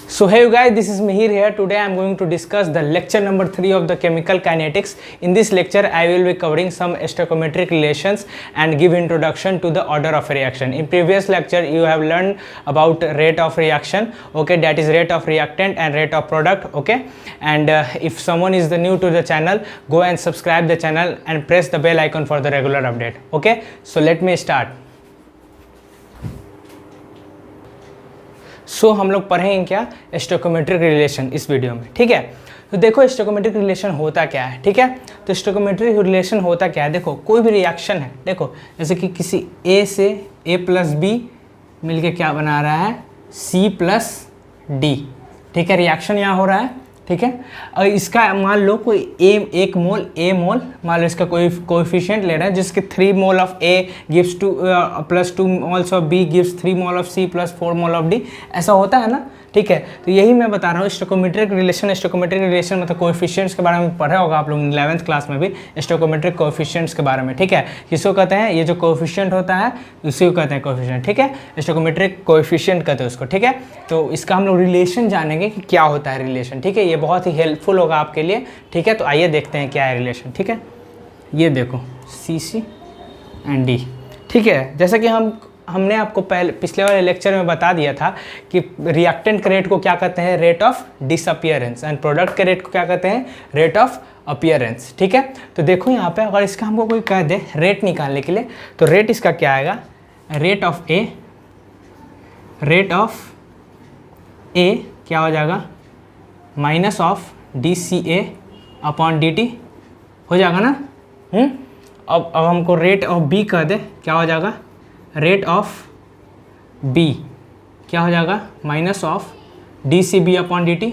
So hey you guys, this is Mihir here. Today I am going to discuss the lecture number 3 of the chemical kinetics. In this lecture I will be covering some stoichiometric relations and give introduction to the order of a reaction. In previous lecture you have learned about rate of reaction, okay, that is rate of reactant and rate of product, okay. And if someone is new to the channel, go and subscribe the channel and press the bell icon for the regular update, okay. So let me start. हम लोग पढ़ेंगे क्या stoichiometric relation इस video में, ठीक है। तो देखो स्टोइकोमेट्रिक रिलेशन होता क्या है, ठीक है। तो स्टोइकोमेट्रिक रिलेशन होता क्या है, देखो कोई भी रिएक्शन है, देखो जैसे कि किसी ए से ए प्लस बी मिलके क्या बना रहा है सी प्लस डी, ठीक है। रिएक्शन यहाँ हो रहा है, ठीक है। और इसका मान लो कोई एक मोल ए मोल मान लो इसका कोई कोएफिशिएंट ले रहा है जिसके 3 mole of A gives two plus 2 moles of B gives 3 mole of C plus 4 mole of D, ऐसा होता है ना, ठीक है। तो यही मैं बता रहा हूँ स्टोइकोमेट्रिक रिलेशन मतलब कोएफिशिएंट्स के बारे में पढ़ा होगा आप लोग 11th क्लास में भी, स्टोइकोमेट्रिक कोएफिशिएंट्स के बारे में, ठीक है। किसको कहते हैं, ये जो कोएफिशिएंट होता है उसी को कहते हैं कोएफिशिएंट, ठीक है। स्टोइकोमेट्रिक कोएफिशिएंट कहते हैं उसको, ठीक है। तो इसका हम लोग रिलेशन जानेंगे कि क्या होता है रिलेशन, ठीक है। ये बहुत ही हेल्पफुल होगा आपके लिए, ठीक है। तो आइए देखते हैं क्या है रिलेशन, ठीक है। ये देखो सी सी एंड डी, ठीक है। जैसा कि हमने आपको पिछले वाले लेक्चर में बता दिया था कि रिएक्टेंट के रेट को क्या कहते हैं, rate of disappearance, and product के रेट को क्या कहते हैं, रेट ऑफ अपीयरेंस, ठीक है। तो देखो यहाँ पे अगर इसका हमको कोई कह दे रेट निकालने के लिए, तो रेट इसका क्या आएगा, रेट ऑफ ए क्या हो जाएगा minus of d c A upon d t हो जाएगा ना। अब हमको रेट ऑफ बी कह दे, क्या हो जाएगा रेट ऑफ बी क्या हो जाएगा minus of d c B upon d t.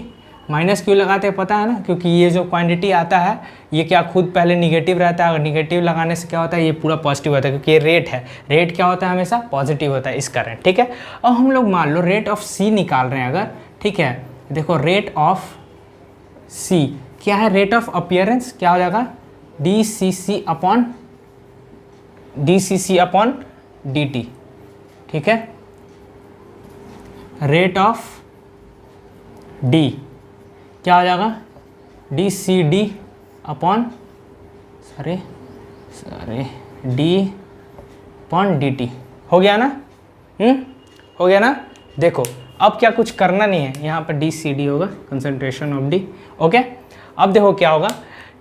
Minus क्यों लगाते हैं पता है ना, क्योंकि ये जो क्वांटिटी आता है ये क्या खुद पहले निगेटिव रहता है, अगर निगेटिव लगाने से क्या होता है ये पूरा पॉजिटिव होता है, क्योंकि ये रेट है, रेट क्या होता है हमेशा पॉजिटिव होता है इस कारण, ठीक है। और हम लोग मान लो रेट ऑफ सी निकाल रहे हैं अगर, ठीक है। देखो रेट ऑफ सी क्या है, रेट ऑफ अपीयरेंस क्या हो जाएगा d c C upon d t, ठीक है। रेट ऑफ डी क्या हो जाएगा d c D upon D upon d t, हो गया ना, हो गया ना। देखो अब क्या कुछ करना नहीं है, यहाँ पर डी सी डी होगा कंसंट्रेशन ऑफ डी, ओके। अब देखो क्या होगा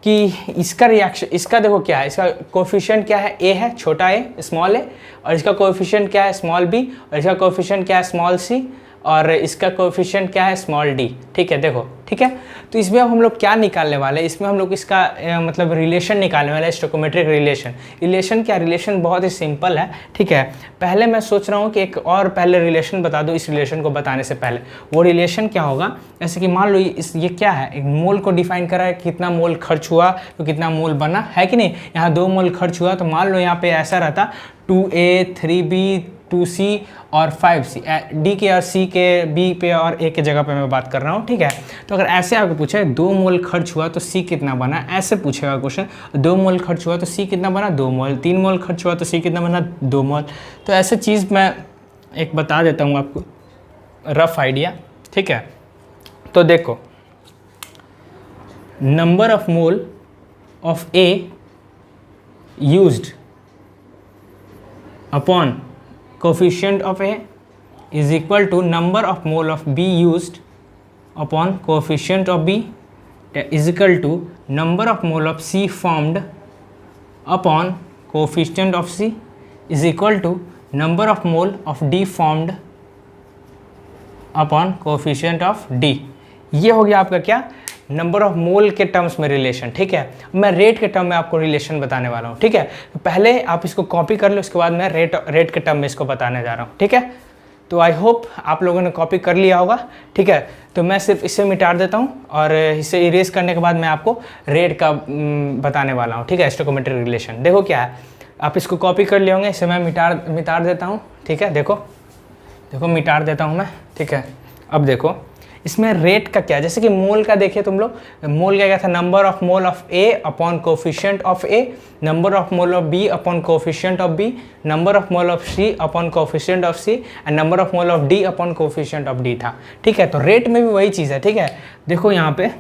कि इसका रिएक्शन, इसका देखो क्या है, इसका कोएफिशिएंट क्या है, ए है छोटा ए स्मॉल ए, और इसका कोएफिशिएंट क्या है स्मॉल बी, और इसका कोएफिशिएंट क्या है स्मॉल सी, और इसका कोएफिशिएंट क्या है स्मॉल डी, ठीक है। देखो ठीक है। तो इसमें अब हम लोग क्या निकालने वाले हैं, इसमें हम लोग इसका मतलब रिलेशन निकालने वाले हैं, स्टोइकोमेट्रिक रिलेशन क्या, रिलेशन बहुत ही सिंपल है, ठीक है। पहले मैं सोच रहा हूँ कि एक और पहले रिलेशन बता दो, इस रिलेशन को बताने से पहले वो रिलेशन क्या होगा, जैसे कि मान लो ये क्या है, एक मोल को डिफाइन करा है, कितना मोल खर्च हुआ तो कितना मोल बना है कि नहीं। यहाँ 2 मोल खर्च हुआ तो मान लो यहाँ पे ऐसा रहता 2A 3B 2C और 5C, डी के और सी के बी पे और ए के जगह पे मैं बात कर रहा हूँ, ठीक है। तो अगर ऐसे आपको पूछे 2 मोल खर्च हुआ तो सी कितना बना, ऐसे पूछेगा क्वेश्चन, 2 मोल खर्च हुआ तो सी कितना बना 2 मोल, 3 मोल खर्च हुआ तो सी कितना बना 2 मोल। तो ऐसे चीज़ मैं एक बता देता हूँ आपको रफ आइडिया, ठीक है। तो देखो number of mole of A used upon coefficient of A is equal to number of mole of B used upon coefficient of B is equal to number of mole of C formed upon coefficient of C is equal to number of mole of D formed upon coefficient of D। ये हो गया आपका क्या, number of मोल के terms में relation, ठीक है। मैं रेट के टर्म में आपको रिलेशन बताने वाला हूँ, ठीक है। तो पहले आप इसको कॉपी कर लो, उसके बाद मैं रेट के टर्म में इसको बताने जा रहा हूँ, ठीक है। तो आई होप आप लोगों ने कॉपी कर लिया होगा, ठीक है। तो मैं सिर्फ इसे मिटा देता हूँ और इसे इरेज करने के बाद मैं आपको रेट का बताने वाला हूँ, ठीक है। स्टोइकोमेट्रिक रिलेशन देखो क्या है, आप इसको कॉपी कर लिए होंगे, इसे मैं मिटा देता हूँ, ठीक है। देखो मिटा देता हूँ मैं, ठीक है। अब देखो इसमें रेट का क्या, जैसे कि मोल का देखिए तुम लोग, मोल का क्या था, number of mole of A upon coefficient of A, number of mole of B upon coefficient of B, number of mole of C upon coefficient of C and number of mole of D upon coefficient of D था। ठीक है, तो rate में भी वही चीज़ है। ठीक है, देखो यहाँ पे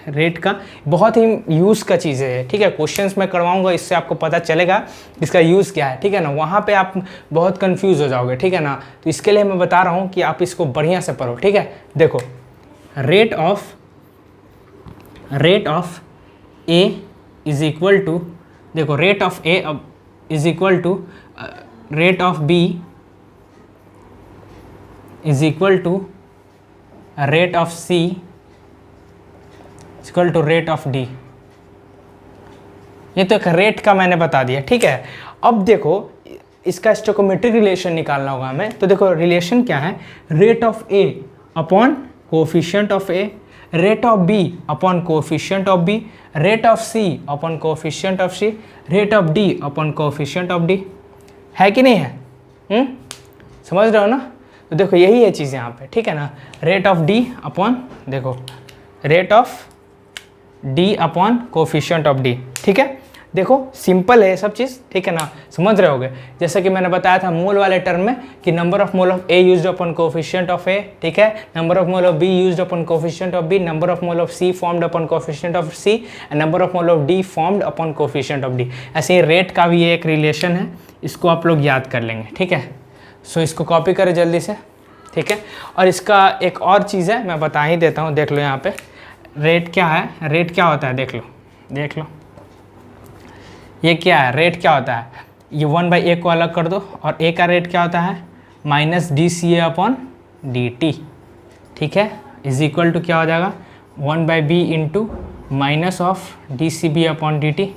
रेट का बहुत ही यूज़ का चीज़ है। ठीक है, क्वेश्चंस में करवाऊंगा, इससे आपको पता चलेगा इसका यूज़ क्या है। ठीक है ना, वहाँ पे आप बहुत कंफ्यूज हो जाओगे। ठीक है ना, तो इसके लिए मैं बता रहा हूँ कि आप इसको बढ़िया से पढ़ो। ठीक है, देखो rate of A is equal to, देखो rate of A is equal to rate of B is equal to rate of C equal to rate of D. ये तो एक रेट का मैंने बता दिया। ठीक है, अब देखो इसका स्टोइकोमेट्रिक रिलेशन निकालना होगा हमें। तो देखो रिलेशन क्या है, rate of A upon coefficient of A, rate of B upon coefficient of B, rate of C upon coefficient of C, rate of D upon coefficient of D. है कि नहीं है? समझ रहे हो ना? तो देखो यही है चीज़ यहाँ पे। ठीक है ना, रेट ऑफ डी अपॉन, देखो rate of D upon coefficient of D. ठीक है, देखो सिंपल है सब चीज़। ठीक है ना, समझ रहे होगे। जैसे कि मैंने बताया था मोल वाले टर्म में कि number of mole of A used upon coefficient of A. ठीक है, number of mole of B used upon coefficient of B, number of mole of C formed upon coefficient of C and number of mole of D formed upon coefficient of D. ऐसे ही rate का भी एक relation है, इसको आप लोग याद कर लेंगे। ठीक है, सो इसको कॉपी करें जल्दी से। ठीक है, और इसका एक और चीज़ है, मैं बता ही देता हूँ। देख लो यहाँ पे रेट क्या है, रेट क्या होता है, देख लो ये क्या है, रेट क्या होता है, ये 1/a को अलग कर दो और a का रेट क्या होता है, minus d c A upon d t. ठीक है, इज इक्वल टू क्या हो जाएगा, 1/b into minus of d c B upon d t.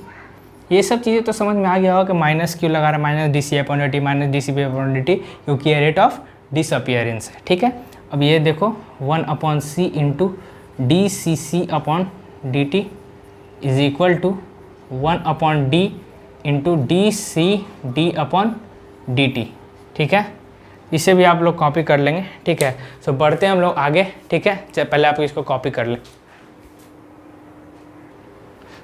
ये सब चीज़ें तो समझ में आ गया होगा कि माइनस क्यों लगा रहा है, minus d c upon d t, minus d c B upon d t, क्योंकि ये रेट ऑफ डिसअपियरेंस है। ठीक है, अब ये देखो 1/c into d c C upon d t is equal to 1/d into d c D upon d t. ठीक है, इसे भी आप लोग कॉपी कर लेंगे। ठीक है, सो बढ़ते हैं हम लोग आगे। ठीक है, पहले आप इसको कॉपी कर लें।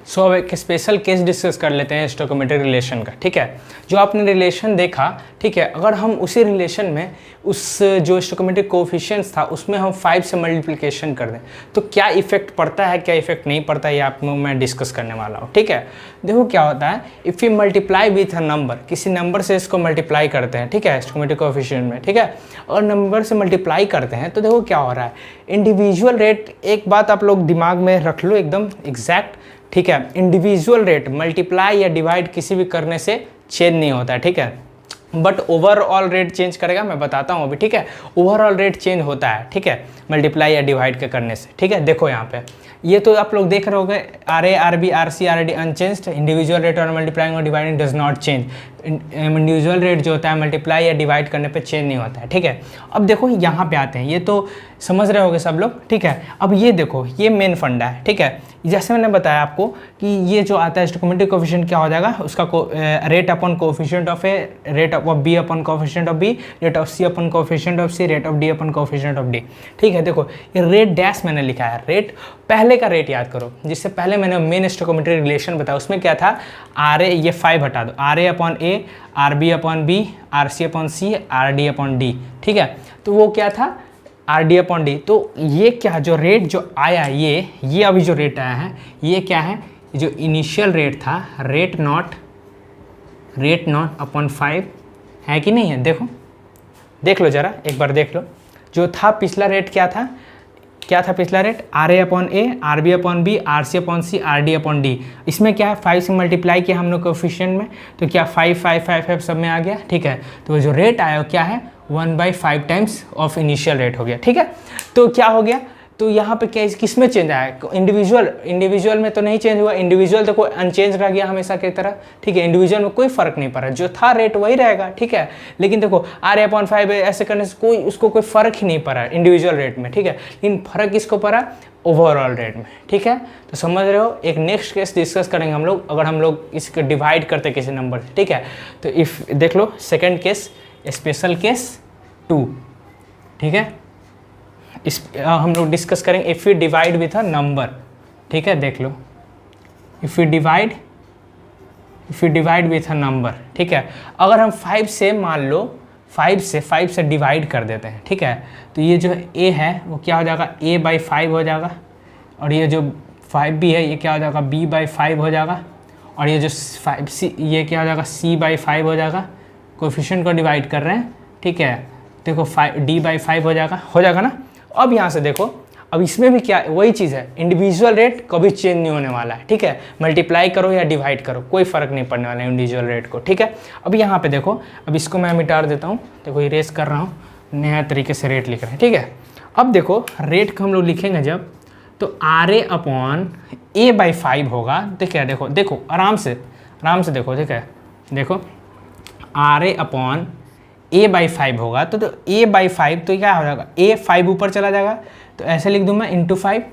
सो अब एक स्पेशल केस डिस्कस कर लेते हैं स्टोइकोमेट्रिक रिलेशन का। ठीक है, जो आपने रिलेशन देखा, ठीक है, अगर हम उसी रिलेशन में उस जो स्टोइकोमेट्रिक कोएफिशिएंट्स था उसमें हम 5 से मल्टीप्लिकेशन कर दें तो क्या इफेक्ट पड़ता है, क्या इफेक्ट नहीं पड़ता है, ये आप मैं डिस्कस करने वाला हूँ। ठीक है, देखो क्या होता है, if you multiply with a number, किसी नंबर से इसको मल्टीप्लाई करते हैं। ठीक है, स्टोइकोमेट्रिक कोएफिशिएंट में। ठीक है, और नंबर से मल्टीप्लाई करते हैं तो देखो क्या हो रहा है, इंडिविजुअल रेट, एक बात आप लोग दिमाग में रख लो एकदम एग्जैक्ट। ठीक है, इंडिविजुअल रेट मल्टीप्लाई या डिवाइड किसी भी करने से चेंज नहीं होता है। ठीक है, बट ओवरऑल रेट चेंज करेगा, मैं बताता हूँ अभी। ठीक है, ओवरऑल रेट चेंज होता है। ठीक है, मल्टीप्लाई या डिवाइड के करने से। ठीक है, देखो यहाँ पे ये तो आप लोग देख रहे होगे, r A are B are C are D unchanged, individual rate और मल्टीप्लाइंग और dividing does not change. Individual rate जो होता है मल्टीप्लाई या डिवाइड करने पे चेंज नहीं होता है। ठीक है, अब देखो यहाँ पे आते हैं, ये तो समझ रहे होगे सब लोग। ठीक है, अब ये देखो, ये मेन फंडा है। ठीक है, जैसे मैंने बताया आपको कि ये जो आता है स्टोइकोमेट्रिक कोएफिशिएंट क्या हो जाएगा, उसका rate upon coefficient of A, rate of B upon coefficient of B, rate of C upon coefficient of C, rate of D upon coefficient of D. ठीक है, देखो ये रेट डैश मैंने लिखा है, रेट पहले का रेट याद करो, जिससे पहले मैंने मेन स्टोइकोमेट्रिक रिलेशन बताया, उसमें क्या था, आर ए, ये 5 हटा दो, R A upon A, are B upon B, are C upon C, are D upon D. ठीक है, तो वो क्या था, आर डी अपॉन डी। तो ये क्या, जो रेट जो आया, ये अभी जो रेट आया है, ये क्या है, जो इनिशियल रेट था, रेट नॉट अपॉन 5 है कि नहीं है। देखो देख लो जरा, एक बार देख लो, जो था पिछला रेट क्या था पिछला rate, R A upon A, are B upon B, are C upon C, are D upon D. इसमें क्या है, 5 से मल्टीप्लाई किया हम लोग कोएफिशिएंट में, तो क्या 5 5 5 5 सब में आ गया। ठीक है, तो जो रेट आया क्या है, 1/5 टाइम्स ऑफ इनिशियल रेट हो गया। ठीक है, तो क्या हो गया, तो यहाँ पे क्या किस में चेंज आया, इंडिविजुअल में तो नहीं चेंज हुआ, इंडिविजुअल तो कोई अनचेंज रह गया हमेशा की तरह। ठीक है, इंडिविजुअल में कोई फर्क नहीं पड़ा, जो था रेट वही रहेगा। ठीक है, लेकिन देखो आर ए अपॉन 5 ऐसे करने से उसको कोई फर्क ही नहीं पड़ा इंडिविजुअल रेट में। ठीक है, लेकिन फर्क किसको पड़ा, ओवरऑल रेट में। ठीक है, तो समझ रहे हो, एक नेक्स्ट केस डिस्कस करेंगे हम लोग, अगर हम लोग इसको डिवाइड करते किसी नंबर से। ठीक है, तो इफ देख लो सेकेंड केस, स्पेशल केस 2। ठीक है, इस हम लोग डिस्कस करेंगे if you divide with a number, ठीक है, देख लो, if you divide with a number, ठीक है, अगर हम 5 से मान लो 5 से डिवाइड कर देते हैं, ठीक है, तो ये जो a है वो क्या हो जाएगा, a/5 हो जाएगा, और ये जो 5b है ये क्या हो जाएगा, b/5 हो जाएगा, और ये जो 5c ये क्या हो जाएगा, c/5 हो जाएगा। कोएफिशिएंट को डिवाइड कर रहे हैं, ठीक है, देखो d/5 हो जाएगा ना। अब यहाँ से देखो, अब इसमें भी क्या वही चीज़ है, इंडिविजुअल रेट कभी चेंज नहीं होने वाला है, ठीक है, मल्टीप्लाई करो या डिवाइड करो कोई फ़र्क नहीं पड़ने वाला है इंडिविजुअल रेट को, ठीक है। अब यहाँ पे देखो, अब इसको मैं मिटा देता हूँ, देखो इरेज कर रहा हूँ, नया तरीके से रेट लिख रहे हैं, ठीक है। अब देखो रेट को हम लोग लिखेंगे जब, तो RA/A/5 होगा, ठीक है, देखो आराम से देखो, ठीक है, देखो RA/A/5 होगा, तो A/5 तो क्या हो जाएगा, A5 ऊपर चला जाएगा, तो ऐसे लिख दूँ मैं ×5,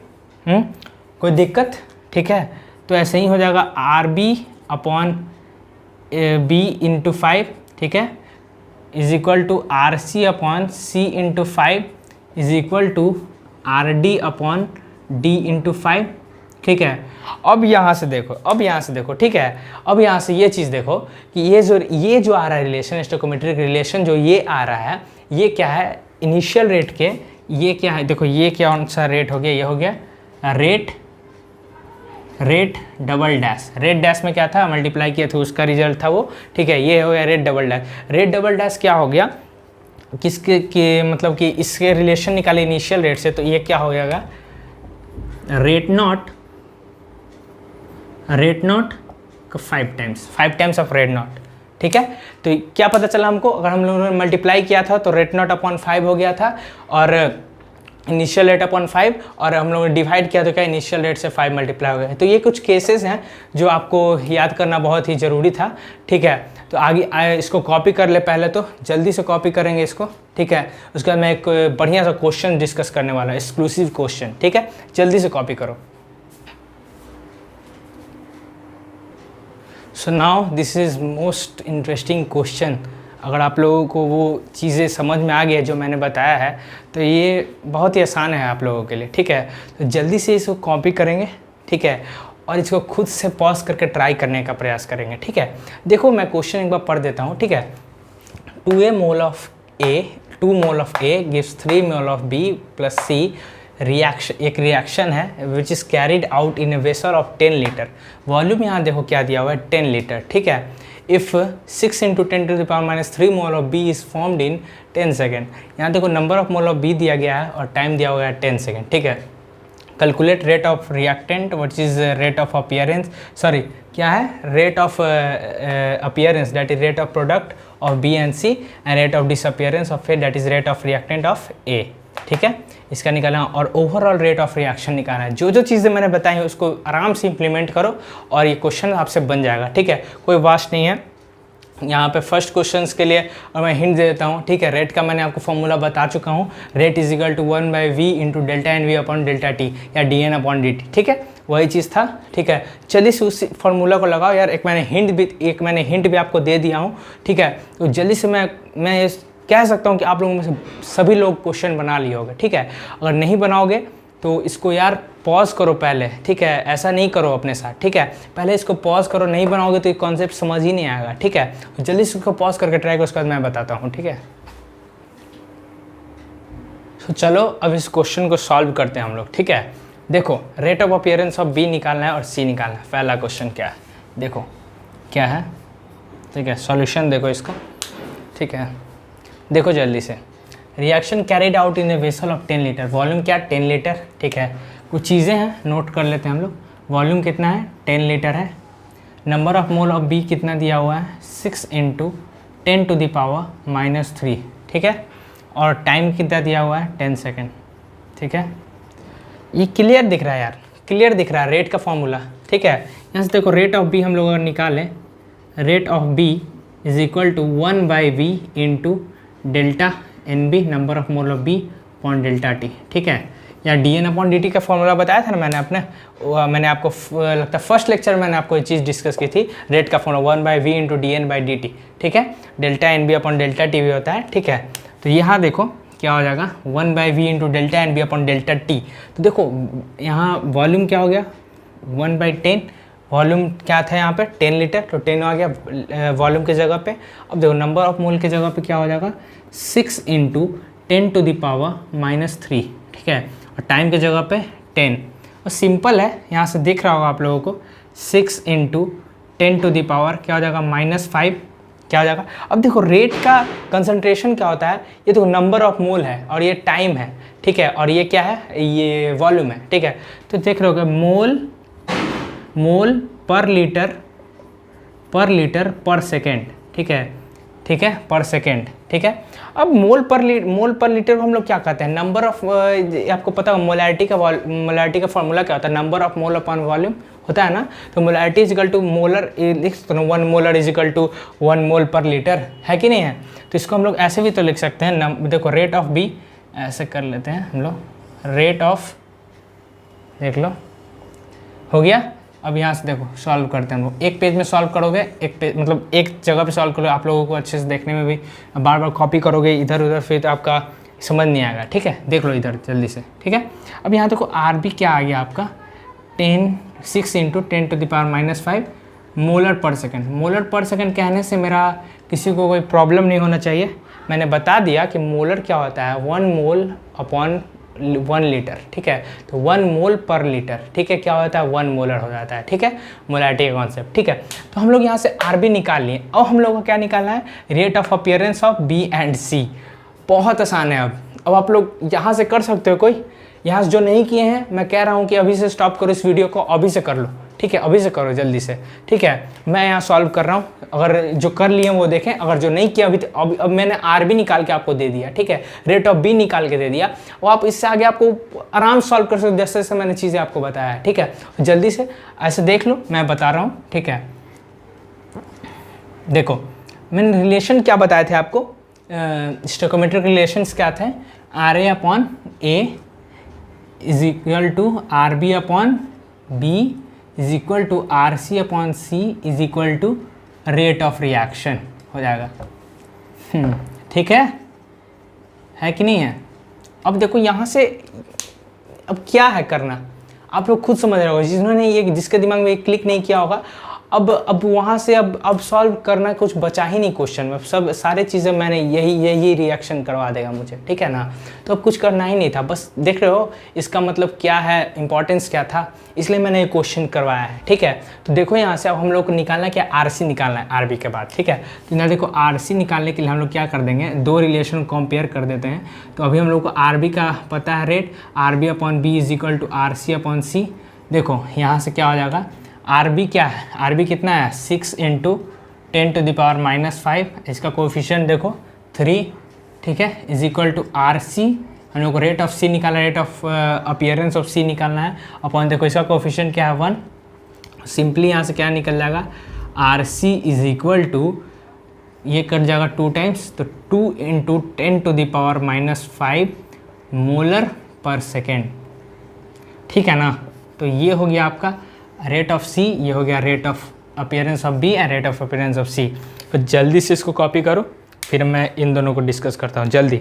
कोई दिक्कत, ठीक है, तो ऐसे ही हो जाएगा RB/B/5, ठीक है, = RC/C/5 = RD/D/5, ठीक है। अब यहाँ से देखो, ठीक है, अब यहाँ से ये चीज़ देखो कि ये जो आ रहा है रिलेशन, स्टोइकोमेट्रिक रिलेशन जो ये आ रहा है, ये क्या है, इनिशियल रेट के, ये क्या है, देखो ये कौन सा रेट हो गया, ये हो गया rate double dash, rate dash में क्या था, मल्टीप्लाई किया था उसका रिजल्ट था वो, ठीक है, ये हो गया rate double dash. Rate double dash क्या हो गया, किसके के मतलब कि इसके रिलेशन निकाले इनिशियल रेट से, तो ये क्या हो जाएगा, rate not 5 times of rate not, ठीक है। तो क्या पता चला हमको, अगर हम लोगों ने मल्टीप्लाई किया था तो रेट नॉट अपॉन 5 हो गया था, और इनिशियल रेट अपॉन 5, और हम लोगों ने डिवाइड किया तो क्या इनिशियल रेट से 5 मल्टीप्लाई हो गया। तो ये कुछ केसेस हैं जो आपको याद करना बहुत ही ज़रूरी था, ठीक है। तो आगे इसको कॉपी कर ले, पहले तो जल्दी से कॉपी करेंगे इसको, ठीक है, उसके बाद मैं एक बढ़िया सा क्वेश्चन डिस्कस करने वाला है, एक्सक्लूसिव क्वेश्चन, ठीक है, जल्दी से कॉपी करो। So now this is most interesting question. अगर आप लोगों को वो चीज़ें समझ में आ गई है जो मैंने बताया है, तो ये बहुत ही आसान है आप लोगों के लिए, ठीक है। तो जल्दी से इसको कॉपी करेंगे, ठीक है, और इसको खुद से पॉज करके ट्राई करने का प्रयास करेंगे, ठीक है। देखो मैं क्वेश्चन एक बार पढ़ देता हूँ, ठीक है। 2 mole of A gives 3 mole of B + C reaction, एक रिएक्शन है which is carried out in a vessel of 10 litre. Volume यहाँ देखो क्या दिया हुआ है, 10 लीटर, ठीक है। If 6 × 10⁻³ mole of B is formed in 10 second. यहाँ देखो number of mole of B दिया गया है और टाइम दिया हुआ है 10 सेकेंड, ठीक है। Calculate rate of reactant which is rate of appearance, sorry क्या है, rate of appearance that is rate of product of B and C, and rate of disappearance of A that is rate of reactant of A, ठीक है। इसका निकालना, और overall rate of reaction निकालना है। जो चीज़ें मैंने बताई हैं उसको आराम से इंप्लीमेंट करो और ये क्वेश्चन आपसे बन जाएगा, ठीक है, कोई वास्ट नहीं है। यहाँ पे फर्स्ट क्वेश्चंस के लिए और मैं हिंट दे देता हूँ, ठीक है। रेट का मैंने आपको फॉर्मूला बता चुका हूँ, रेट = 1/v × ΔNV/ΔT या dN/dt, ठीक है, वही चीज़ था, ठीक है। चलिए से उस फॉर्मूला को लगाओ यार। एक मैंने हिंट भी आपको दे दिया हूँ, ठीक है। तो जल्दी से मैं कह सकता हूँ कि आप लोगों में से सभी लोग क्वेश्चन बना लिए होंगे, ठीक है। अगर नहीं बनाओगे तो इसको यार पॉज करो पहले, ठीक है, ऐसा नहीं करो अपने साथ, ठीक है। पहले इसको पॉज करो, नहीं बनाओगे तो ये कॉन्सेप्ट समझ ही नहीं आएगा, ठीक है। तो जल्दी से इसको पॉज करके ट्राई करो, उसके बाद मैं बताता हूँ, ठीक है। तो चलो अब इस क्वेश्चन को सॉल्व करते हैं हम लोग, ठीक है। देखो rate of appearance of B निकालना है और C निकालना है। पहला क्वेश्चन क्या है, देखो क्या है, ठीक है, सॉल्यूशन देखो इसका, ठीक है। देखो जल्दी से, reaction carried out in a vessel of 10 litre, volume क्या 10 लीटर, ठीक है। कुछ चीज़ें हैं नोट कर लेते हैं हम लोग। वॉल्यूम कितना है 10 लीटर है। Number of mole of B कितना दिया हुआ है 6 × 10⁻³ ठीक है। और टाइम कितना दिया हुआ है 10 सेकेंड, ठीक है। ये क्लियर दिख रहा है यार, क्लियर दिख रहा है रेट का फॉर्मूला, ठीक है। यहाँ से देखो रेट ऑफ B हम लोग अगर निकालें, rate of B = 1/v × ΔNB number of mole of B upon ΔT, ठीक है। या dN/dt का फॉर्मूला बताया था ना मैंने आपको लगता है फर्स्ट लेक्चर में मैंने आपको ये चीज़ डिस्कस की थी, रेट का फॉर्मूला 1/v × dN/dt, ठीक है। ΔNB अपॉन ΔT भी होता है, ठीक है। तो यहाँ देखो क्या हो जाएगा 1/v into delta N B upon delta T. तो देखो यहाँ वॉल्यूम क्या हो गया 1/10, वॉल्यूम क्या था यहाँ पे 10 लीटर, तो 10 आ गया वॉल्यूम की जगह पे। अब देखो नंबर ऑफ मोल की जगह पे क्या हो जाएगा 6 इंटू 10⁻³ ठीक है, और टाइम की जगह पे 10। और सिंपल है, यहाँ से दिख रहा होगा आप लोगों को 6 इंटू 10⁻, क्या हो जाएगा -5 क्या हो जाएगा। अब देखो रेट का कंसंट्रेशन क्या होता है, ये देखो नंबर ऑफ मोल है और ये टाइम है ठीक है, और ये क्या है ये वॉल्यूम है ठीक है। तो देख रहे हो मोल पर लीटर पर सेकेंड ठीक है पर सेकेंड ठीक है। अब मोल पर लीटर को हम लोग क्या कहते हैं नंबर ऑफ, आपको पता है मोलैरिटी का फॉर्मूला क्या होता है, number of mole upon volume होता है ना। तो molarity is equal to molar, लिख सकते हो 1 molar is equal to 1 mole per litre, है कि नहीं है। तो इसको हम लोग ऐसे भी तो लिख सकते हैं, देखो रेट ऑफ बी ऐसे कर लेते हैं हम लोग, रेट ऑफ, देख लो हो गया। अब यहाँ से देखो सॉल्व करते हैं हम लोग, एक पेज में सॉल्व करोगे, एक पेज मतलब एक जगह पे सॉल्व करोगे, आप लोगों को अच्छे से देखने में भी, बार बार कॉपी करोगे इधर उधर फिर तो आपका समझ नहीं आएगा ठीक है। देख लो इधर जल्दी से ठीक है। अब यहाँ देखो आर बी क्या आ गया आपका 6 इंटू 10⁻⁵ मोलर पर सेकेंड। मोलर पर सेकेंड कहने से मेरा किसी को कोई प्रॉब्लम नहीं होना चाहिए, मैंने बता दिया कि मोलर क्या होता है 1 मोल अपॉन 1 लीटर ठीक है। तो 1 मोल पर लीटर ठीक है, क्या होता है 1 मोलर हो जाता है ठीक है, मोलैरिटी का कॉन्सेप्ट ठीक है। तो हम लोग यहाँ से आर बी निकाल लिए। अब हम लोग को क्या निकालना है rate of appearance of B and C. बहुत आसान है। अब आप लोग यहाँ से कर सकते हो, कोई यहाँ से जो नहीं किए हैं मैं कह रहा हूँ कि अभी से स्टॉप करो इस वीडियो को, अभी से कर लो ठीक है, अभी से करो जल्दी से ठीक है। मैं यहाँ सॉल्व कर रहा हूँ, अगर जो कर लिए वो देखें, अगर जो नहीं किया अभी अब मैंने आर बी निकाल के आपको दे दिया ठीक है, रेट ऑफ बी निकाल के दे दिया, वो आप इससे आगे आपको आराम से सॉल्व कर सकते हो जैसे जैसे मैंने चीज़ें आपको बताया है ठीक है। जल्दी से ऐसे देख लो, मैं बता रहा हूँ ठीक है। देखो मैंने रिलेशन क्या बताए थे आपको, स्टोइकोमेट्रिक रिलेशंस क्या थे, R A upon A is equal to R B upon B is equal to R C upon C is equal to rate of reaction हो जाएगा ठीक है कि नहीं है। अब देखो यहाँ से अब क्या है करना, आप लोग खुद समझ रहे हो, जिन्होंने ये जिसके दिमाग में ये क्लिक नहीं किया होगा, अब वहाँ से अब सॉल्व करना कुछ बचा ही नहीं क्वेश्चन में, सब सारे चीज़ें मैंने यही रिएक्शन करवा देगा मुझे ठीक है ना। तो अब कुछ करना ही नहीं था, बस देख रहे हो इसका मतलब क्या है, इंपॉर्टेंस क्या था, इसलिए मैंने ये क्वेश्चन करवाया है ठीक है। तो देखो यहाँ से अब हम लोग को निकालना क्या, आर सी निकालना है आर बी के बाद ठीक है। तो यहाँ देखो आर सी निकालने के लिए हम लोग क्या कर देंगे, दो रिलेशन कंपेयर कर देते हैं। तो अभी हम लोग को आर बी का पता है rate, R B upon B is equal to R C upon C. देखो यहाँ से क्या हो जाएगा, आर बी क्या है, आर बी कितना है 6 इंटू 10⁻⁵, इसका कोफिशिएंट देखो 3 ठीक है, is equal to R C, हम लोग को रेट ऑफ सी निकालना है, rate of appearance of C निकालना है, अपॉन देखो इसका कोफिशिएंट क्या है 1। सिंपली यहाँ से क्या निकल जाएगा, R C is equal to, ये कट जाएगा 2 टाइम्स, तो 2 इंटू 10⁻⁵ मोलर पर सेकेंड ठीक है ना। तो ये हो गया आपका रेट ऑफ सी, ये हो गया rate of appearance of B and rate of appearance of C. तो जल्दी से इसको कॉपी करो, फिर मैं इन दोनों को डिस्कस करता हूँ जल्दी।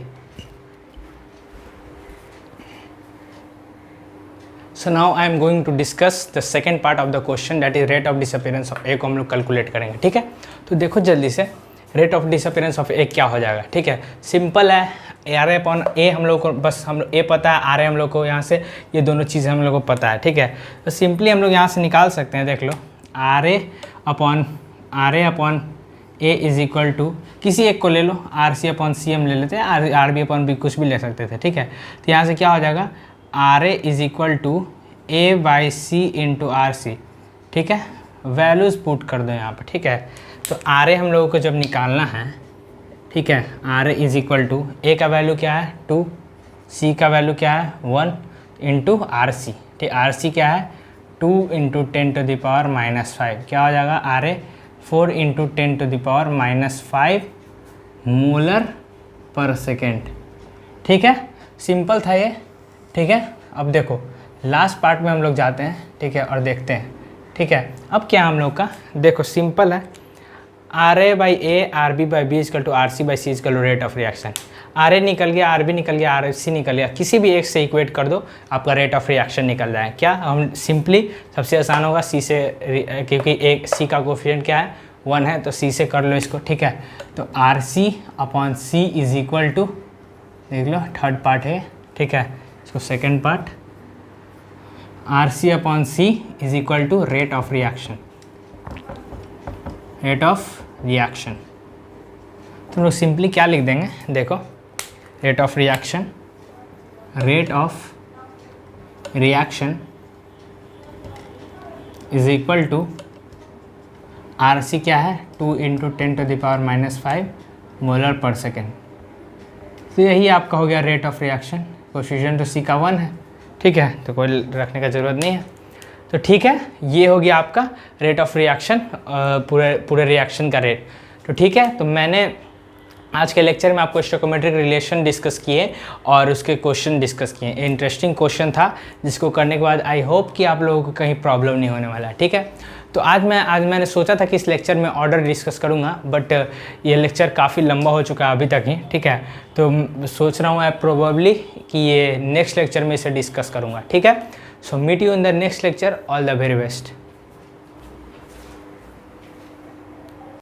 So now I am going to discuss the second part of the question, that is rate of disappearance of A को हम लोग कैलकुलेट करेंगे ठीक है। तो देखो जल्दी से रेट ऑफ डिसअपीयरेंस ऑफ ए क्या हो जाएगा ठीक है, सिंपल है, आर ए अपॉन ए हम लोग को बस हम ए पता है, आर ए हम लोग को यहाँ से ये दोनों चीज़ें हम लोग को पता है ठीक है। तो सिंपली हम लोग यहाँ से निकाल सकते हैं, देख लो R A upon A is equal to, किसी एक को ले लो, आर सी अपॉन सी हम ले लेते हैं, आर बी अपॉन बी कुछ भी ले सकते थे ठीक है। तो यहाँ से क्या हो जाएगा, R A is equal to A by C into R C ठीक है, वैल्यूज़ पुट कर दो यहाँ पर ठीक है। तो आर ए हम लोगों को जब निकालना है ठीक है, R A is equal to A का वैल्यू क्या है 2, सी का वैल्यू क्या है 1 इंटू आर सी ठीक, आर सी क्या है 2 इंटू 10⁻⁵, क्या हो जाएगा आर ए 4 इंटू 10⁻⁵ मोलर पर सेकेंड ठीक है। सिंपल था ये ठीक है। अब देखो लास्ट पार्ट में हम लोग जाते हैं ठीक है और देखते हैं ठीक है। अब क्या हम लोग का देखो सिंपल है, R A by A, are B by B is equal to R C by C is equal to rate of reaction. R A निकल गया, आर बी निकल गया, आर सी निकल गया, किसी भी एक से इक्वेट कर दो, आपका रेट ऑफ रिएक्शन निकल जाए। क्या हम सिंपली सबसे आसान होगा सी से, क्योंकि एक सी का कोफिशिएंट क्या है 1 है, तो सी से कर लो इसको, ठीक है। तो R C upon C is equal to, देख लो थर्ड पार्ट है, ठीक है, इसको second part, R C upon C is equal to rate of reaction, rate of reaction. तो लोग सिंपली क्या लिख देंगे, देखो rate of reaction, rate of reaction is equal to R C क्या है 2 × 10⁻⁻5 मोलर पर सेकेंड। तो यही आपका हो गया रेट ऑफ रिएक्शन। कोफिशिएंट तो सी का 1 है, ठीक है, तो कोई रखने का ज़रूरत नहीं है। तो ठीक है, ये हो गया आपका रेट ऑफ रिएक्शन, पूरे रिएक्शन का रेट। तो ठीक है, तो मैंने आज के लेक्चर में आपको स्टोइकोमेट्रिक रिलेशन डिस्कस किए और उसके क्वेश्चन डिस्कस किए। इंटरेस्टिंग क्वेश्चन था जिसको करने के बाद आई होप कि आप लोगों को कहीं प्रॉब्लम नहीं होने वाला है, ठीक है। तो आज मैंने सोचा था कि इस लेक्चर में ऑर्डर डिस्कस करूंगा, बट ये लेक्चर काफ़ी लंबा हो चुका है अभी तक ही, ठीक है। तो सोच रहा हूँ मैं प्रोबेबली कि ये नेक्स्ट लेक्चर में इसे डिस्कस करूँगा, ठीक है। So meet you in the next lecture, all the very best.